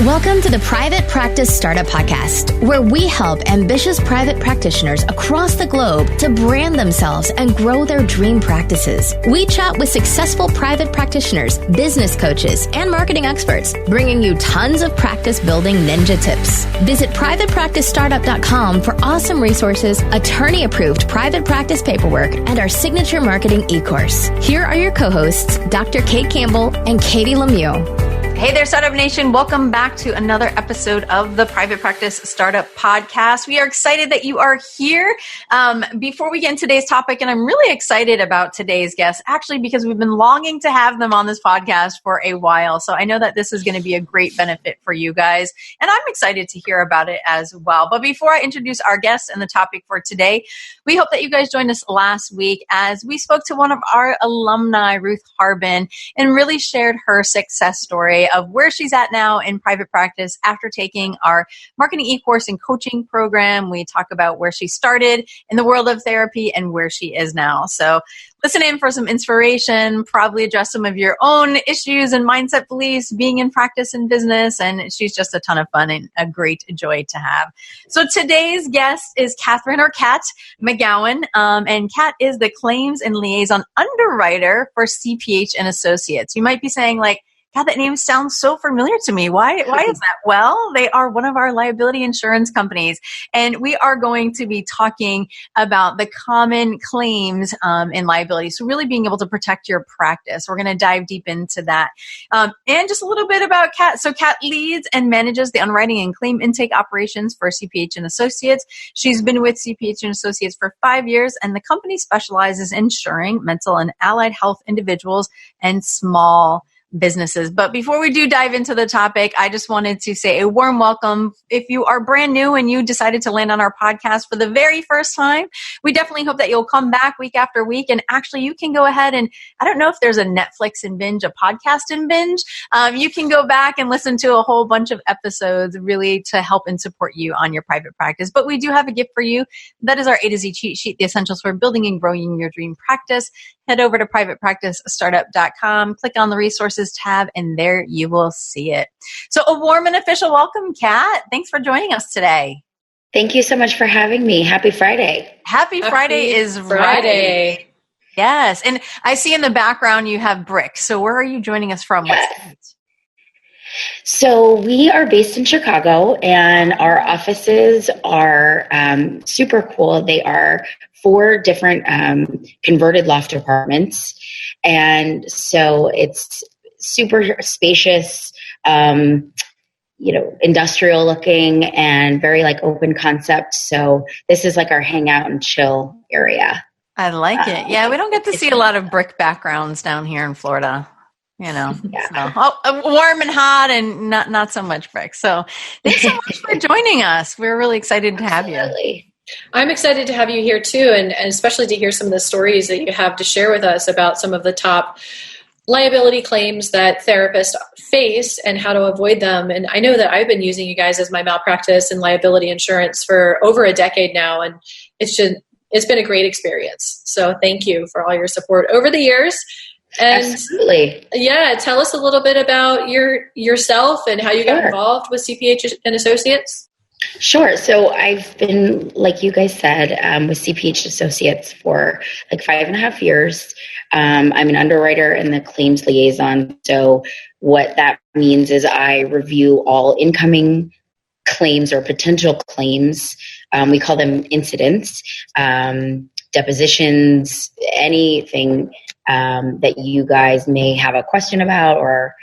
Welcome to the Private Practice Startup Podcast, where we help ambitious private practitioners across the globe to brand themselves and grow their dream practices. We chat with successful private practitioners, business coaches, and marketing experts, bringing you tons of practice building ninja tips. Visit privatepracticestartup.com for awesome resources, attorney-approved private practice paperwork, and our signature marketing e-course. Here are your co-hosts, Dr. Kate Campbell and Katie Lemieux. Hey there, Startup Nation. Welcome back to another episode of the Private Practice Startup Podcast. We are excited that you are here. Before we get into today's topic, and I'm really excited about today's guest, actually, because we've been longing to have them on this podcast for a while. So I know that this is going to be a great benefit for you guys, and I'm excited to hear about it as well. But before I introduce our guest and the topic for today, we hope that you guys joined us last week as we spoke to one of our alumni, Ruth Harbin, and really shared her success story of where she's at now in private practice after taking our marketing e-course and coaching program. We talk about where she started in the world of therapy and where she is now. So listen in for some inspiration, probably address some of your own issues and mindset beliefs being in practice and business. And she's just a ton of fun and a great joy to have. So today's guest is Kathryn or Kat McGowan. And Kat is the claims and liaison underwriter for CPH Associates. You might be saying like, God, that name sounds so familiar to me. Why is that? Well, they are one of our liability insurance companies, and we are going to be talking about the common claims in liability. So really being able to protect your practice. We're going to dive deep into that. And just a little bit about Kat. So Kat leads and manages the underwriting and claim intake operations for CPH Associates. She's been with CPH Associates for 5 years, and the company specializes in insuring mental and allied health individuals and small businesses. But before we do dive into the topic, I just wanted to say a warm welcome. If you are brand new and you decided to land on our podcast for the very first time, we definitely hope that you'll come back week after week. And actually, you can go ahead and, I don't know if there's a Netflix and binge, a podcast and binge. You can go back and listen to a whole bunch of episodes really to help and support you on your private practice. But we do have a gift for you. That is our A to Z cheat sheet, the essentials for building and growing your dream practice. Head over to privatepracticestartup.com, click on the resources tab, and there you will see it. So a warm and official welcome, Kat. Thanks for joining us today. Thank you so much for having me. Happy Friday. Happy Friday is Friday. Right. Yes. And I see in the background you have bricks. So where are you joining us from? Yes. So we are based in Chicago, and our offices are super cool. They are 4 different converted loft apartments. And so it's super spacious, industrial looking and very like open concept. So this is like our hangout and chill area. I like it. Yeah, we don't get to see a lot of brick backgrounds down here in Florida. Yeah. So, warm and hot and not so much brick. So thanks so much for joining us. We're really excited to have you. I'm excited to have you here too, and especially to hear some of the stories that you have to share with us about some of the top liability claims that therapists face and how to avoid them. And I know that I've been using you guys as my malpractice and liability insurance for over a decade now, and it's been a great experience. So thank you for all your support over the years. And absolutely. Yeah, tell us a little bit about yourself and how you got involved with CPH and Associates. Sure. So I've been, like you guys said, with CPH Associates for like 5.5 years. I'm an underwriter and the claims liaison. So what that means is I review all incoming claims or potential claims. We call them incidents, depositions, anything that you guys may have a question about or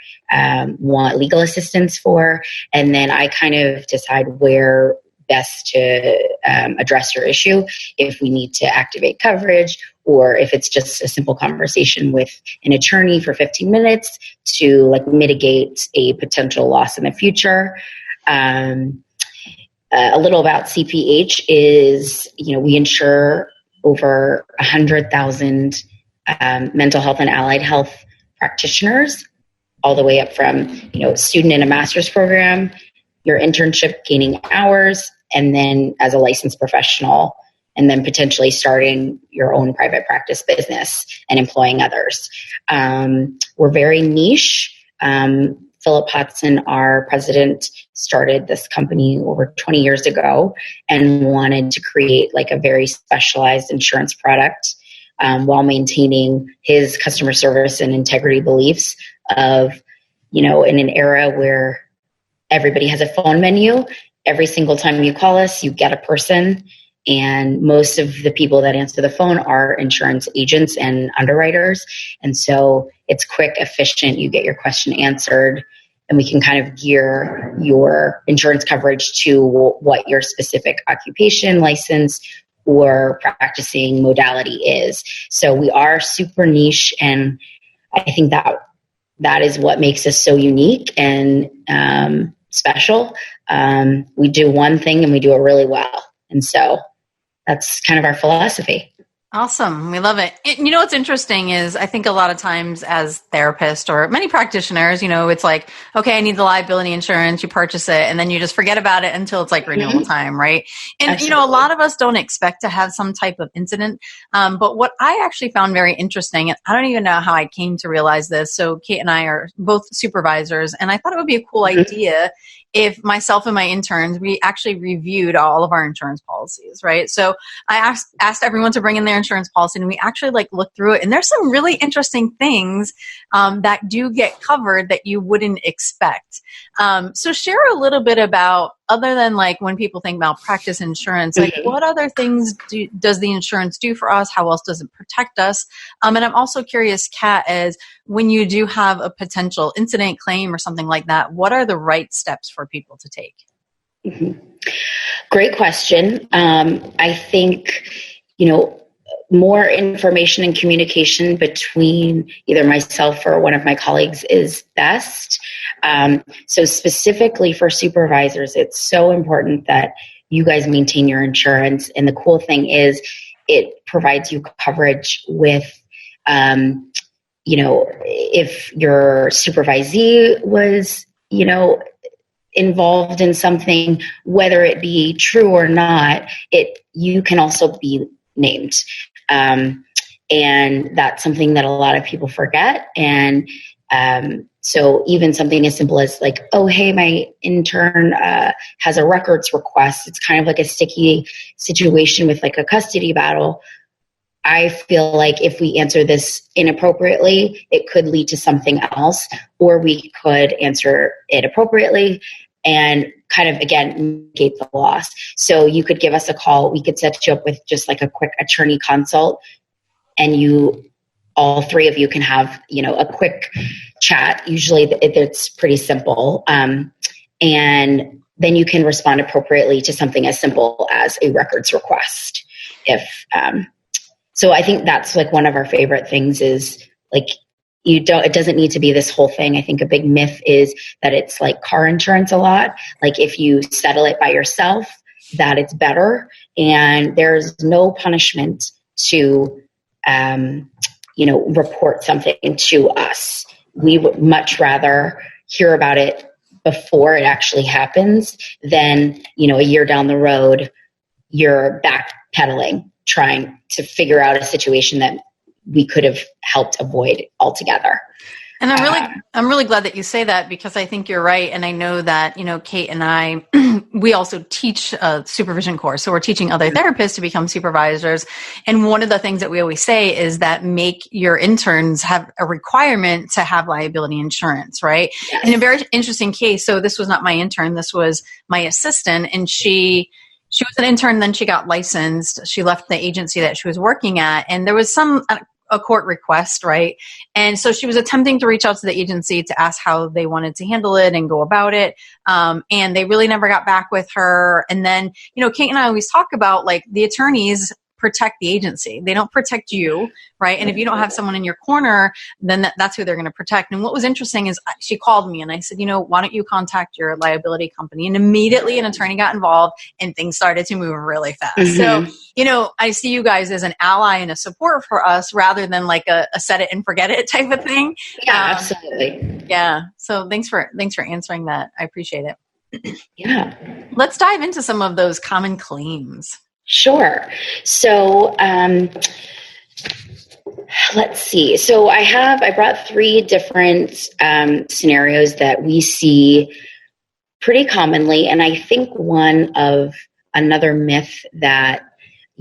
want legal assistance for. And then I kind of decide where best to address your issue, if we need to activate coverage or if it's just a simple conversation with an attorney for 15 minutes to like mitigate a potential loss in the future. A little about CPH is, we insure over 100,000 mental health and allied health practitioners, all the way up from, student in a master's program, your internship gaining hours, and then as a licensed professional, and then potentially starting your own private practice business and employing others. We're very niche. Philip Hudson, our president, started this company over 20 years ago and wanted to create like a very specialized insurance product while maintaining his customer service and integrity beliefs of, in an era where everybody has a phone menu. Every single time you call us, you get a person. And most of the people that answer the phone are insurance agents and underwriters. And so it's quick, efficient. You get your question answered, and we can kind of gear your insurance coverage to what your specific occupation, license, or practicing modality is. So we are super niche, and I think that is what makes us so unique and special. We do one thing and we do it really well. And so that's kind of our philosophy. Awesome. We love it. What's interesting is I think a lot of times as therapists or many practitioners, it's like, okay, I need the liability insurance, you purchase it, and then you just forget about it until it's like renewal time, right? And, Absolutely. A lot of us don't expect to have some type of incident. But what I actually found very interesting, and I don't even know how I came to realize this. So Kate and I are both supervisors, and I thought it would be a cool idea if myself and my interns, we actually reviewed all of our insurance policies, right? So I asked everyone to bring in their insurance policy, and we actually looked through it. And there's some really interesting things that do get covered that you wouldn't expect. So share a little bit about, other than when people think malpractice insurance, what other things does the insurance do for us? How else does it protect us? And I'm also curious, Kat, as when you do have a potential incident claim or something like that, what are the right steps for people to take? Mm-hmm. Great question. I think, more information and communication between either myself or one of my colleagues is best. So specifically for supervisors, it's so important that you guys maintain your insurance. And the cool thing is it provides you coverage with, if your supervisee was, involved in something, whether it be true or not, you can also be named. And that's something that a lot of people forget. And so even something as simple as oh, hey, my intern has a records request. It's kind of like a sticky situation with a custody battle. I feel like if we answer this inappropriately, it could lead to something else, or we could answer it appropriately and kind of, again, negate the loss. So you could give us a call. We could set you up with just a quick attorney consult, and all three of you can have, a quick chat. Usually it's pretty simple. And then you can respond appropriately to something as simple as a records request. So I think that's one of our favorite things is it doesn't need to be this whole thing. I think a big myth is that it's like car insurance a lot. If you settle it by yourself, that it's better. And there's no punishment to, report something to us. We would much rather hear about it before it actually happens than, a year down the road, you're backpedaling, trying to figure out a situation that we could have helped avoid altogether. And I'm really glad that you say that, because I think you're right. And I know that, Kate and I, we also teach a supervision course. So we're teaching other therapists to become supervisors. And one of the things that we always say is that make your interns have a requirement to have liability insurance, right? Yes. In a very interesting case. So this was not my intern. This was my assistant. And she was an intern, then she got licensed. She left the agency that she was working at, and there was a court request, right? And so she was attempting to reach out to the agency to ask how they wanted to handle it and go about it. And they really never got back with her. And then, Kate and I always talk about the attorneys protect the agency. They don't protect you, right? And if you don't have someone in your corner, then that's who they're going to protect. And what was interesting is she called me and I said, why don't you contact your liability company? And immediately an attorney got involved and things started to move really fast. Mm-hmm. So, I see you guys as an ally and a support for us rather than a set it and forget it type of thing. Yeah, absolutely. Yeah. So thanks for answering that. I appreciate it. Yeah. Let's dive into some of those common claims. Sure. So Let's see. So I brought 3 different scenarios that we see pretty commonly. And I think one of another myth that,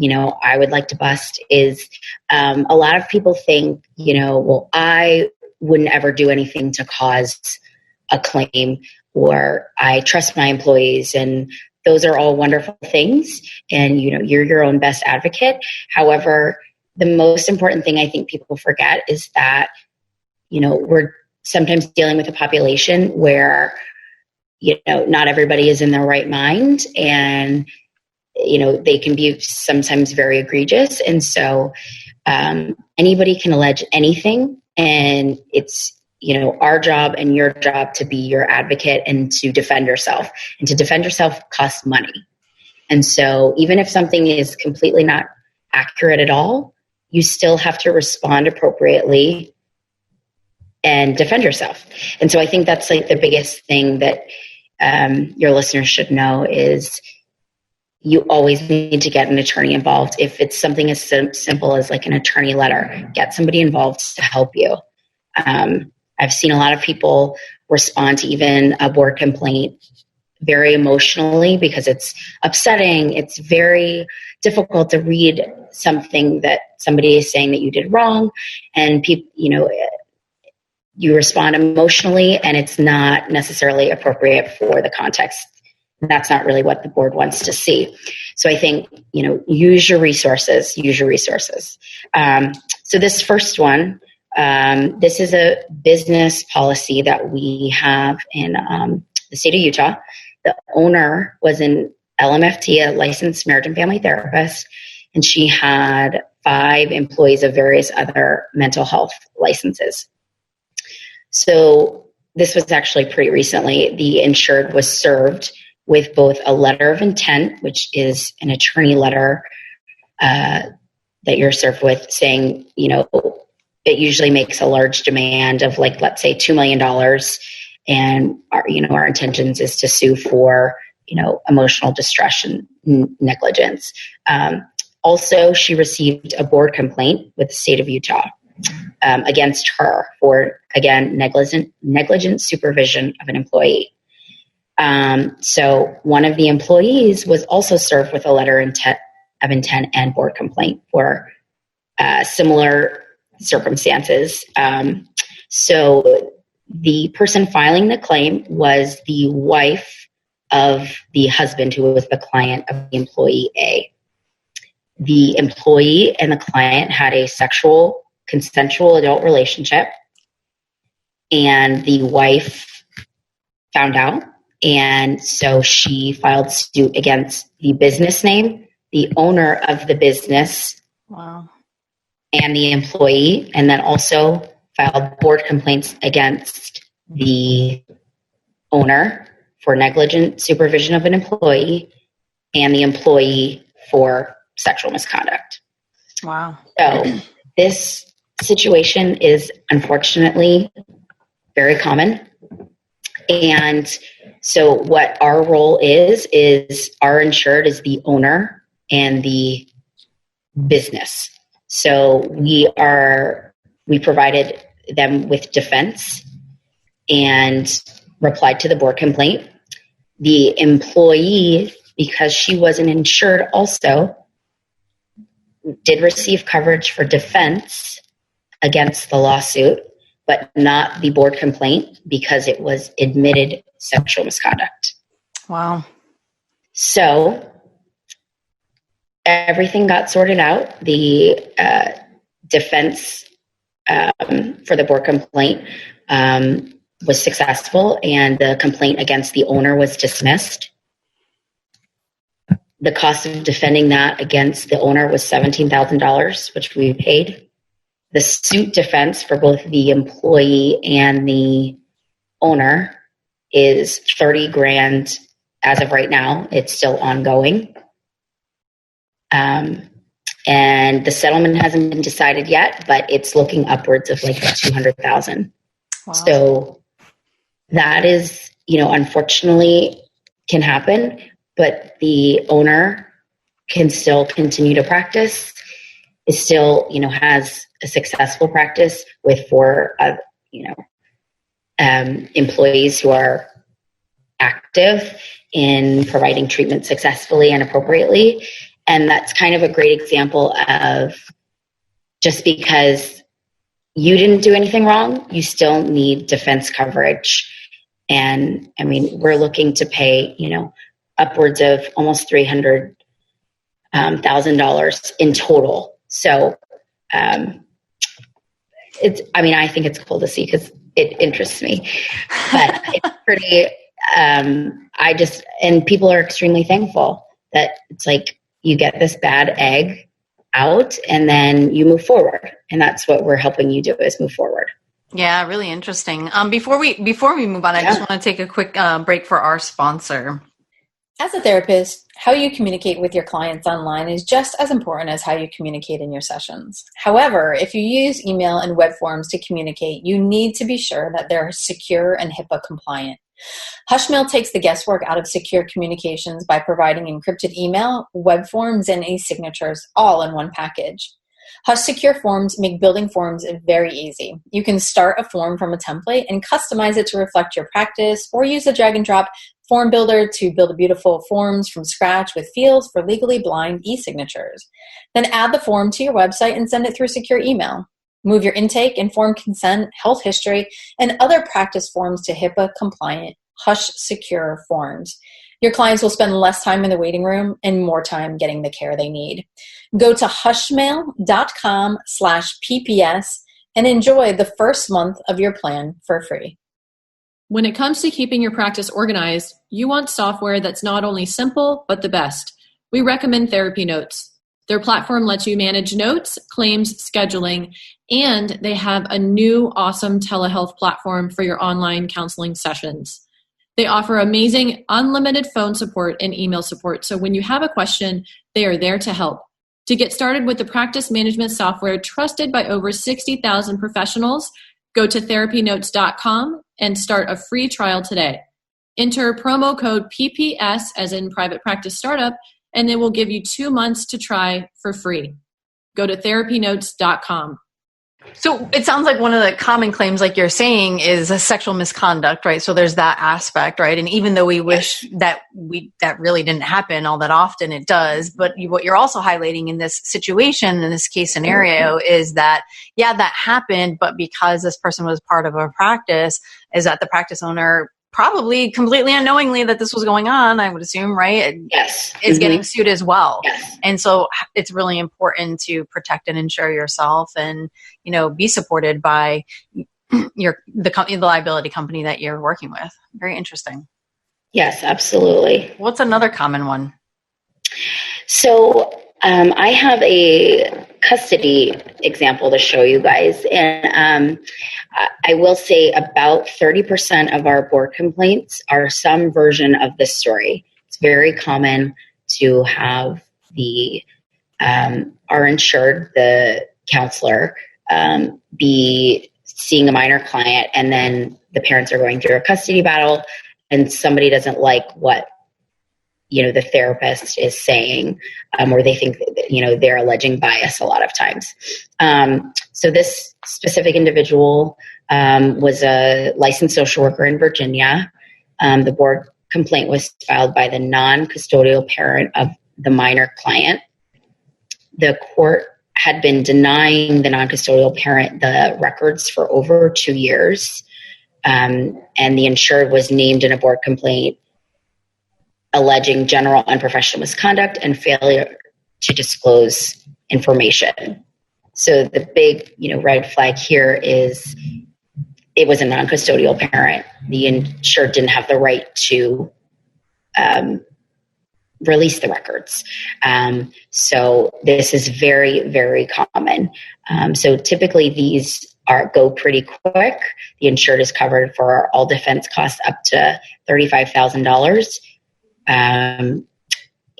I would like to bust is a lot of people think, well, I wouldn't ever do anything to cause a claim, or I trust my employees, and those are all wonderful things. And, you're your own best advocate. However, the most important thing I think people forget is that, we're sometimes dealing with a population where, not everybody is in their right mind, and, they can be sometimes very egregious. And so anybody can allege anything, and it's, our job and your job to be your advocate and to defend yourself. And to defend yourself costs money. And so even if something is completely not accurate at all, you still have to respond appropriately and defend yourself. And so I think that's like the biggest thing that your listeners should know is you always need to get an attorney involved. If it's something as simple as like an attorney letter, get somebody involved to help you. I've seen a lot of people respond to even a board complaint very emotionally because it's upsetting. It's very difficult to read something that somebody is saying that you did wrong, and people, you respond emotionally, and it's not necessarily appropriate for the context. That's not really what the board wants to see. So I think, use your resources. So this first one, this is a business policy that we have in the state of Utah. The owner was an LMFT, a licensed marriage and family therapist, and she had 5 employees of various other mental health licenses. So this was actually pretty recently. The insured was served with both a letter of intent, which is an attorney letter that you're served with saying, it usually makes a large demand of like, let's say $2 million. And our intentions is to sue for, emotional distress and negligence. Also, she received a board complaint with the state of Utah against her for, again, negligent supervision of an employee. So one of the employees was also served with a letter of intent and board complaint for similar circumstances. So the person filing the claim was the wife of the husband who was the client of the employee A. The employee and the client had a consensual adult relationship, and the wife found out, and so she filed suit against the business name, the owner of the business, wow, and the employee, and then also filed board complaints against the owner for negligent supervision of an employee and the employee for sexual misconduct. Wow. So this situation is unfortunately very common. And so what our role is our insured is the owner and the business. So we provided them with defense and replied to the board complaint. The employee, because she wasn't insured also, did receive coverage for defense against the lawsuit, but not the board complaint because it was admitted sexual misconduct. Wow. So everything got sorted out. The defense for the board complaint was successful, and the complaint against the owner was dismissed. The cost of defending that against the owner was $17,000, which we paid. The suit defense for both the employee and the owner is $30,000 as of right now. It's still ongoing. And the settlement hasn't been decided yet, but it's looking upwards of like $200,000. Wow. So that is, unfortunately can happen, but the owner can still continue to practice, is still, has a successful practice with 4, employees who are active in providing treatment successfully and appropriately. And that's kind of a great example of just because you didn't do anything wrong, you still need defense coverage. And I mean, we're looking to pay, upwards of almost $300,000 in total. So, I think it's cool to see because it interests me, but it's pretty, and people are extremely thankful that it's like you get this bad egg out and then you move forward. And that's what we're helping you do, is move forward. Yeah, really interesting. Before we move on, I just want to take a quick break for our sponsor. As a therapist, how you communicate with your clients online is just as important as how you communicate in your sessions. However, if you use email and web forms to communicate, you need to be sure that they're secure and HIPAA compliant. Hushmail takes the guesswork out of secure communications by providing encrypted email, web forms, and e-signatures all in one package. Hush Secure Forms make building forms very easy. You can start a form from a template and customize it to reflect your practice, or use a drag and drop form builder to build beautiful forms from scratch with fields for legally blind e-signatures. Then add the form to your website and send it through secure email. Move your intake, informed consent, health history, and other practice forms to HIPAA compliant Hush Secure Forms. Your clients will spend less time in the waiting room and more time getting the care they need. Go to hushmail.com/PPS and enjoy the first month of your plan for free. When it comes to keeping your practice organized, you want software that's not only simple, but the best. We recommend Therapy Notes. Their platform lets you manage notes, claims, scheduling, and they have a new awesome telehealth platform for your online counseling sessions. They offer amazing unlimited phone support and email support, so when you have a question, they are there to help. To get started with the practice management software trusted by over 60,000 professionals, go to therapynotes.com and start a free trial today. Enter promo code PPS, as in Private Practice Startup, and they will give you 2 months to try for free. Go to therapynotes.com. So it sounds like one of the common claims, like you're saying, is a sexual misconduct, right? So there's that aspect, right? And even though we wish that really didn't happen all that often, it does. But what you're also highlighting in this situation, in this case scenario, is that, that happened, but because this person was part of a practice, is that the practice owner, probably completely unknowingly that this was going on, I would assume, right? Yes. Is getting sued as well. Yes. And so it's really important to protect and insure yourself and, be supported by the liability company that you're working with. Very interesting. Yes, absolutely. What's another common one? So I have a custody example to show you guys. And I will say about 30% of our board complaints are some version of this story. It's very common to have our insured, the counselor, be seeing a minor client, and then the parents are going through a custody battle and somebody doesn't like what the therapist is saying, or they think they're alleging bias a lot of times. So this specific individual was a licensed social worker in Virginia. The board complaint was filed by the non-custodial parent of the minor client. The court had been denying the non-custodial parent the records for over 2 years, and the insured was named in a board complaint alleging general unprofessional misconduct and failure to disclose information. So the big, red flag here is it was a non-custodial parent. The insured didn't have the right to release the records. So this is very, very common. So typically these go pretty quick. The insured is covered for all defense costs up to $35,000.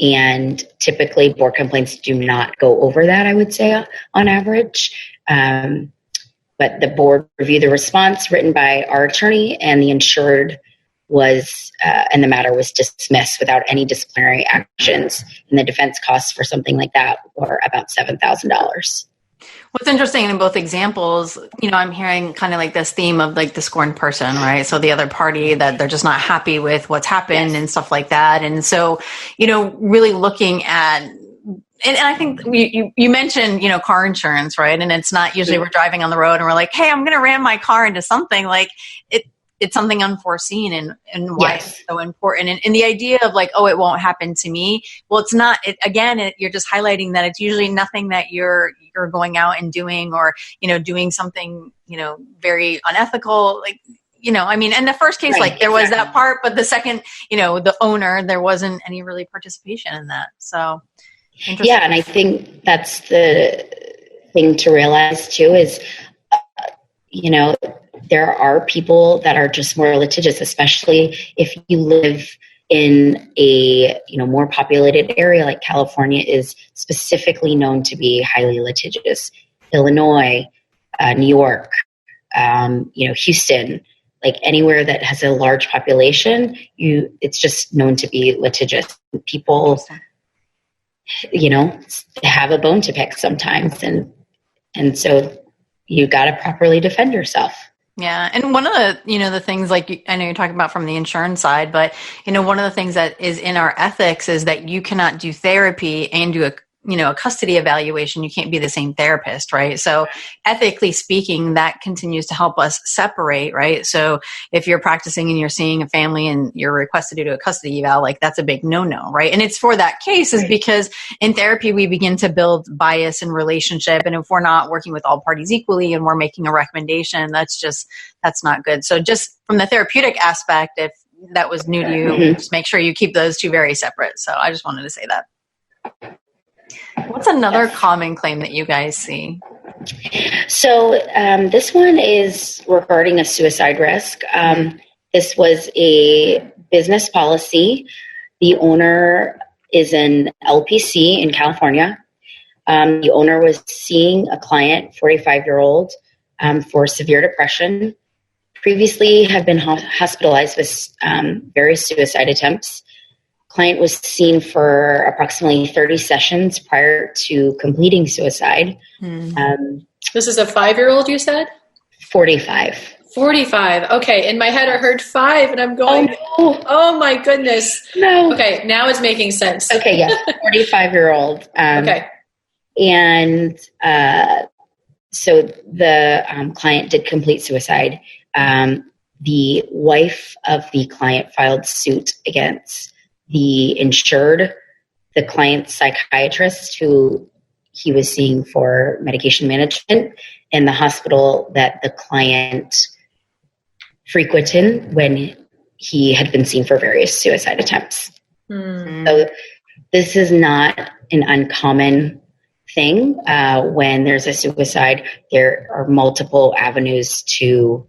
And typically board complaints do not go over that, I would say, on average. But the board reviewed the response written by our attorney, and the insured and the matter was dismissed without any disciplinary actions. And the defense costs for something like that were about $7,000. What's interesting in both examples, I'm hearing kind of like this theme of like the scorned person, right? So the other party that they're just not happy with what's happened and stuff like that. And so, really looking at, and I think you mentioned, car insurance, right? And it's not usually we're driving on the road and we're like, hey, I'm going to ram my car into something. Like it's something unforeseen and why it's so important. And the idea of like, oh, it won't happen to me. Well, it's not, you're just highlighting that it's usually nothing that you're going out and doing or, doing something, very unethical. Like, in the first case, like there was that part, but the second, the owner, there wasn't any really participation in that. So yeah. And I think that's the thing to realize too is, there are people that are just more litigious, especially if you live in a more populated area like California is specifically known to be highly litigious. Illinois, New York, Houston, like anywhere that has a large population, it's just known to be litigious. People, have a bone to pick sometimes, and so you got to properly defend yourself. Yeah. And one of the, the things like, I know you're talking about from the insurance side, but, one of the things that is in our ethics is that you cannot do therapy and do a custody evaluation. You can't be the same therapist, right? So ethically speaking, that continues to help us separate, right? So if you're practicing and you're seeing a family and you're requested to do a custody eval, like that's a big no-no, right? And it's for that case is because in therapy, we begin to build bias in relationship. And if we're not working with all parties equally and we're making a recommendation, that's not good. So just from the therapeutic aspect, if that was new to you, just make sure you keep those two very separate. So I just wanted to say that. What's another common claim that you guys see? So this one is regarding a suicide risk. This was a business policy. The owner is an LPC in California. The owner was seeing a client, 45-year-old, for severe depression. Previously have been hospitalized with various suicide attempts. Client was seen for approximately 30 sessions prior to completing suicide. This is a 5-year-old, you said? 45. 45. Okay. In my head, I heard 5 and I'm going, oh my goodness. No. Okay. Now it's making sense. Okay. Yes. 45-year-old. Okay. And so the client did complete suicide. The wife of the client filed suit against the insured, the client's psychiatrist who he was seeing for medication management, and the hospital that the client frequented when he had been seen for various suicide attempts. So this is not an uncommon thing. When there's a suicide, there are multiple avenues to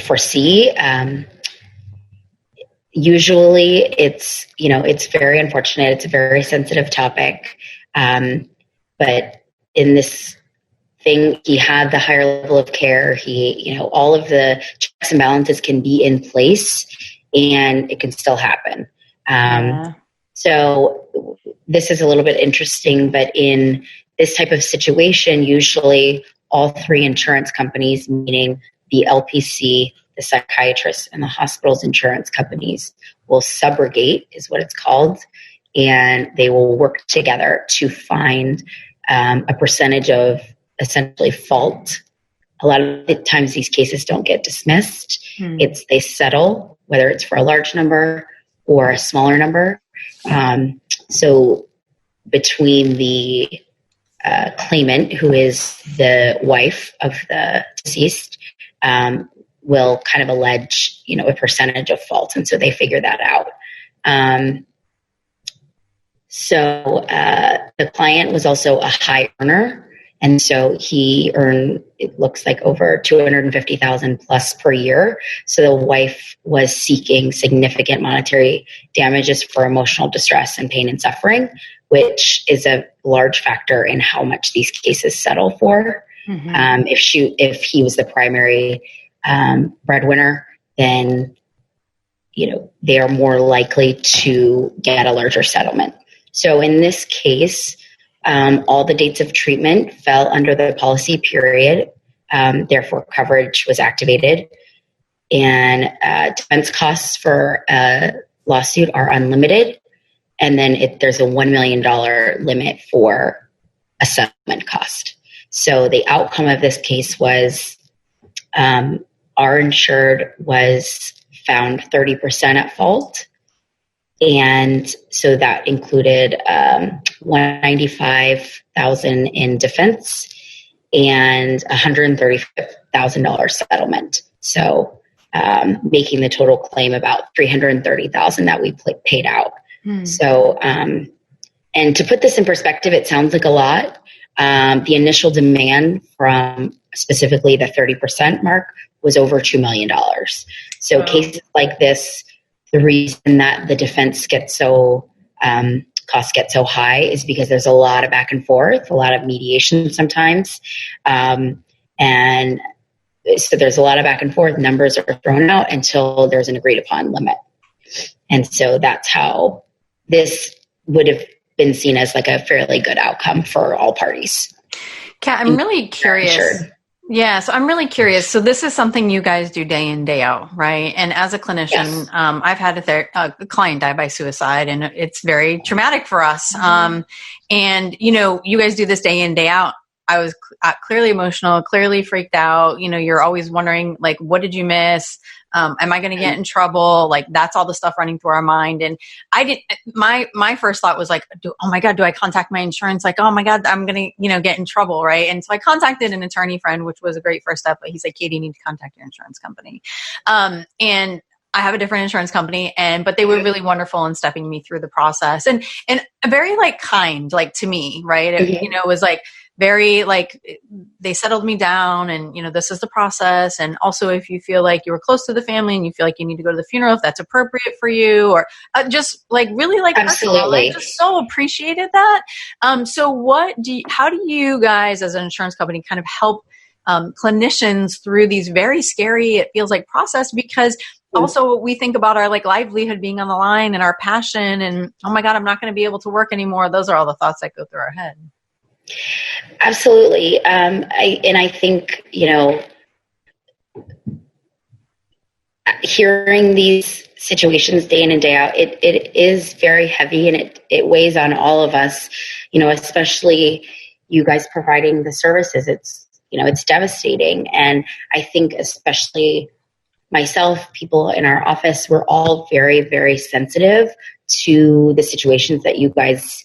foresee. Usually it's very unfortunate. It's a very sensitive topic. But in this thing, he had the higher level of care. He, all of the checks and balances can be in place and it can still happen. So this is a little bit interesting, but in this type of situation, usually all 3 insurance companies, meaning the LPC, the psychiatrist, and the hospital's insurance companies will subrogate, is what it's called, and they will work together to find a percentage of essentially fault. A lot of the times these cases don't get dismissed. They settle, whether it's for a large number or a smaller number. So between the claimant, who is the wife of the deceased, will kind of allege, a percentage of fault. And so they figure that out. So the client was also a high earner. And so he earned, it looks like, over $250,000 plus per year. So the wife was seeking significant monetary damages for emotional distress and pain and suffering, which is a large factor in how much these cases settle for. If he was the primary breadwinner, then they are more likely to get a larger settlement. So in this case, all the dates of treatment fell under the policy period. Therefore, coverage was activated. And defense costs for a lawsuit are unlimited. And then there's a $1 million limit for a settlement cost. So the outcome of this case was our insured was found 30% at fault. And so that included $195,000 in defense and $135,000 settlement. So making the total claim about $330,000 that we paid out. So, and to put this in perspective, it sounds like a lot. The initial demand from specifically the 30% mark was over $2 million. So cases like this, the reason that the defense gets so, costs get so high is because there's a lot of back and forth, a lot of mediation sometimes. And so there's a lot of back and forth, numbers are thrown out until there's an agreed upon limit. And so that's how this would have been seen as like a fairly good outcome for all parties. Kat, I'm really curious. Yeah, so I'm really curious. So this is something you guys do day in, day out, right? And as a clinician, yes. I've had a client die by suicide, and it's very traumatic for us. And, you guys do this day in, day out. I was clearly emotional, clearly freaked out. You're always wondering, like, what did you miss? Am I going to get in trouble? Like, that's all the stuff running through our mind. And my first thought was like, oh my God, do I contact my insurance? Like, oh my God, I'm going to, get in trouble. Right. And so I contacted an attorney friend, which was a great first step, but he said, Katie, you need to contact your insurance company. And I have a different insurance company, but they were really wonderful in stepping me through the process and very kind, to me, right. It was very they settled me down and, this is the process. And also if you feel like you were close to the family and you feel like you need to go to the funeral, if that's appropriate for you, or just really absolutely. I just so appreciated that. So how do you guys as an insurance company kind of help clinicians through these very scary, it feels like, process? Because also we think about our livelihood being on the line and our passion and, oh my God, I'm not going to be able to work anymore. Those are all the thoughts that go through our head. Absolutely. I think, hearing these situations day in and day out, it is very heavy and it weighs on all of us, especially you guys providing the services. It's devastating. And I think especially myself, people in our office, we're all very, very sensitive to the situations that you guys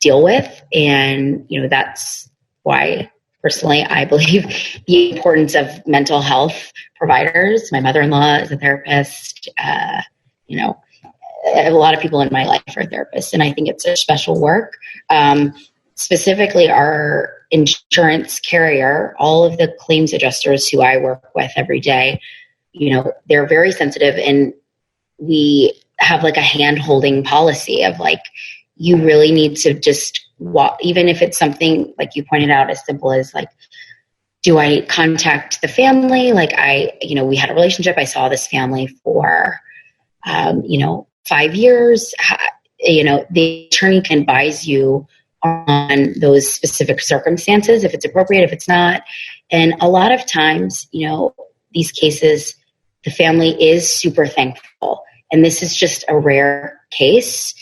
deal with. And, that's why personally, I believe the importance of mental health providers. My mother-in-law is a therapist. A lot of people in my life are therapists, and I think it's a special work. Specifically, our insurance carrier, all of the claims adjusters who I work with every day, they're very sensitive, and we have a hand-holding policy of you really need to just walk, even if it's something like you pointed out, as simple as do I contact the family? We had a relationship. I saw this family for, 5 years. The attorney can advise you on those specific circumstances, if it's appropriate, if it's not. And a lot of times, these cases, the family is super thankful. And this is just a rare case.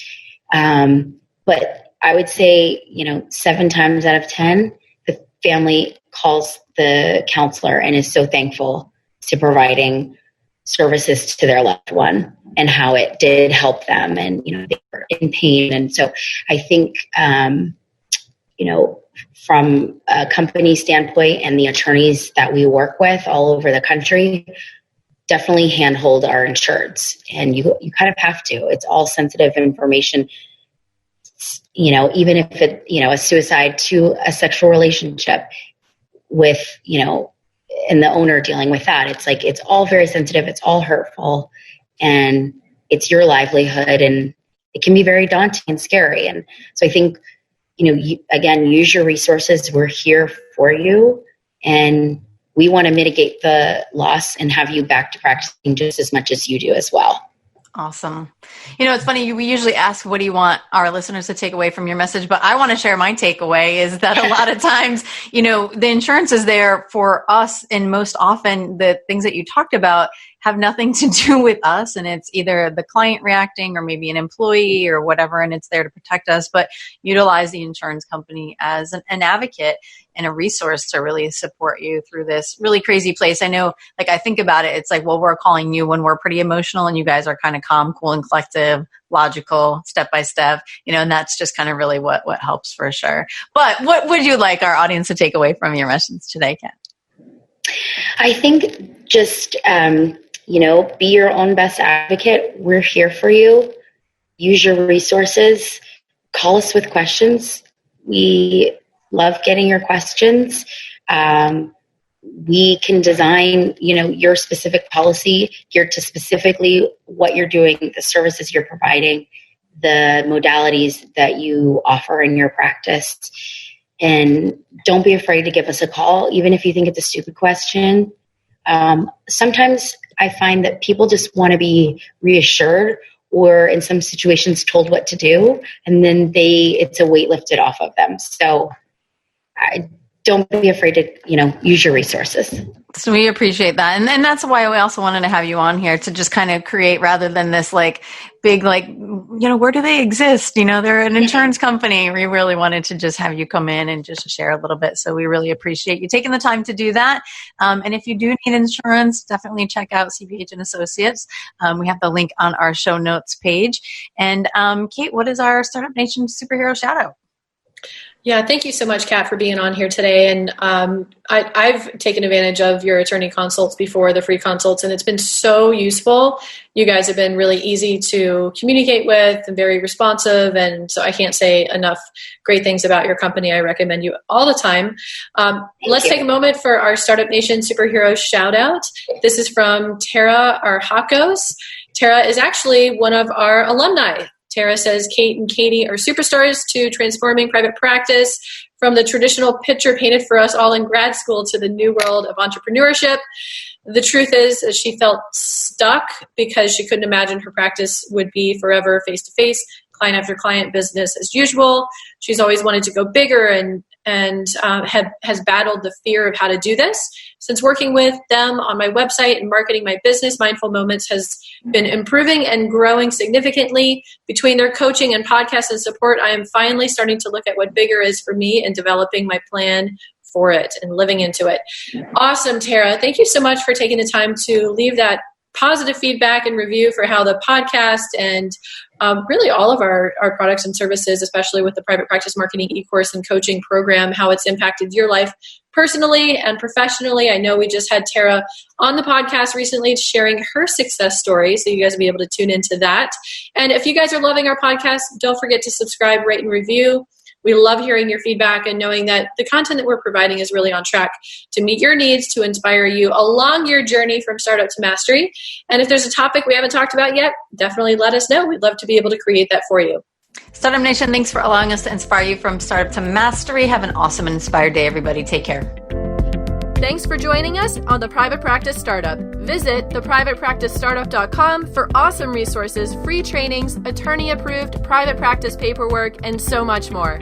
But I would say, 7 times out of 10, the family calls the counselor and is so thankful to providing services to their loved one and how it did help them. And, they were in pain. And so I think, from a company standpoint and the attorneys that we work with all over the country, definitely handhold our insureds. And you kind of have to. It's all sensitive information. Even if it, a suicide to a sexual relationship with, and the owner dealing with that, it's all very sensitive. It's all hurtful, and it's your livelihood, and it can be very daunting and scary. And so I think, again, use your resources. We're here for you, and we want to mitigate the loss and have you back to practicing just as much as you do as well. Awesome. It's funny. We usually ask, what do you want our listeners to take away from your message? But I want to share my takeaway is that a lot of times, the insurance is there for us. And most often the things that you talked about have nothing to do with us. And it's either the client reacting or maybe an employee or whatever. And it's there to protect us, but utilize the insurance company as an advocate and a resource to really support you through this really crazy place. I know, I think about it, it's like, well, we're calling you when we're pretty emotional and you guys are kind of calm, cool, and collective, logical, step by step, and that's just kind of really what helps for sure. But what would you like our audience to take away from your message today, Kat? I think just, be your own best advocate. We're here for you. Use your resources. Call us with questions. We love getting your questions. We can design, your specific policy geared to specifically what you're doing, the services you're providing, the modalities that you offer in your practice. And don't be afraid to give us a call, even if you think it's a stupid question. Sometimes I find that people just want to be reassured or in some situations told what to do, and then it's a weight lifted off of them. So don't be afraid to, use your resources. So we appreciate that. And that's why we also wanted to have you on here to just kind of create, rather than this big, where do they exist? They're an insurance company. We really wanted to just have you come in and just share a little bit. So we really appreciate you taking the time to do that. And if you do need insurance, definitely check out CPH Associates. We have the link on our show notes page. And Kate, what is our Startup Nation superhero shout out? Yeah, thank you so much, Kat, for being on here today. And I've taken advantage of your attorney consults before, the free consults, and it's been so useful. You guys have been really easy to communicate with and very responsive. And so I can't say enough great things about your company. I recommend you all the time. Let's take a moment for our Startup Nation superhero shout out. This is from Tara Arhakos. Tara is actually one of our alumni. Tara says, Kate and Katie are superstars to transforming private practice from the traditional picture painted for us all in grad school to the new world of entrepreneurship. The truth is that she felt stuck because she couldn't imagine her practice would be forever face-to-face, client after client, business as usual. She's always wanted to go bigger and has battled the fear of how to do this. Since working with them on my website and marketing my business, Mindful Moments has been improving and growing significantly. Between their coaching and podcast and support, I am finally starting to look at what bigger is for me and developing my plan for it and living into it. Awesome, Tara. Thank you so much for taking the time to leave that positive feedback and review for how the podcast and really all of our products and services, especially with the private practice marketing e-course and coaching program, how it's impacted your life personally and professionally. I know we just had Tara on the podcast recently sharing her success story, so you guys will be able to tune into that. And if you guys are loving our podcast, don't forget to subscribe, rate, and review. We love hearing your feedback and knowing that the content that we're providing is really on track to meet your needs, to inspire you along your journey from startup to mastery. And if there's a topic we haven't talked about yet, definitely let us know. We'd love to be able to create that for you. Startup Nation, thanks for allowing us to inspire you from startup to mastery. Have an awesome and inspired day, everybody. Take care. Thanks for joining us on The Private Practice Startup. Visit theprivatepracticestartup.com for awesome resources, free trainings, attorney-approved private practice paperwork, and so much more.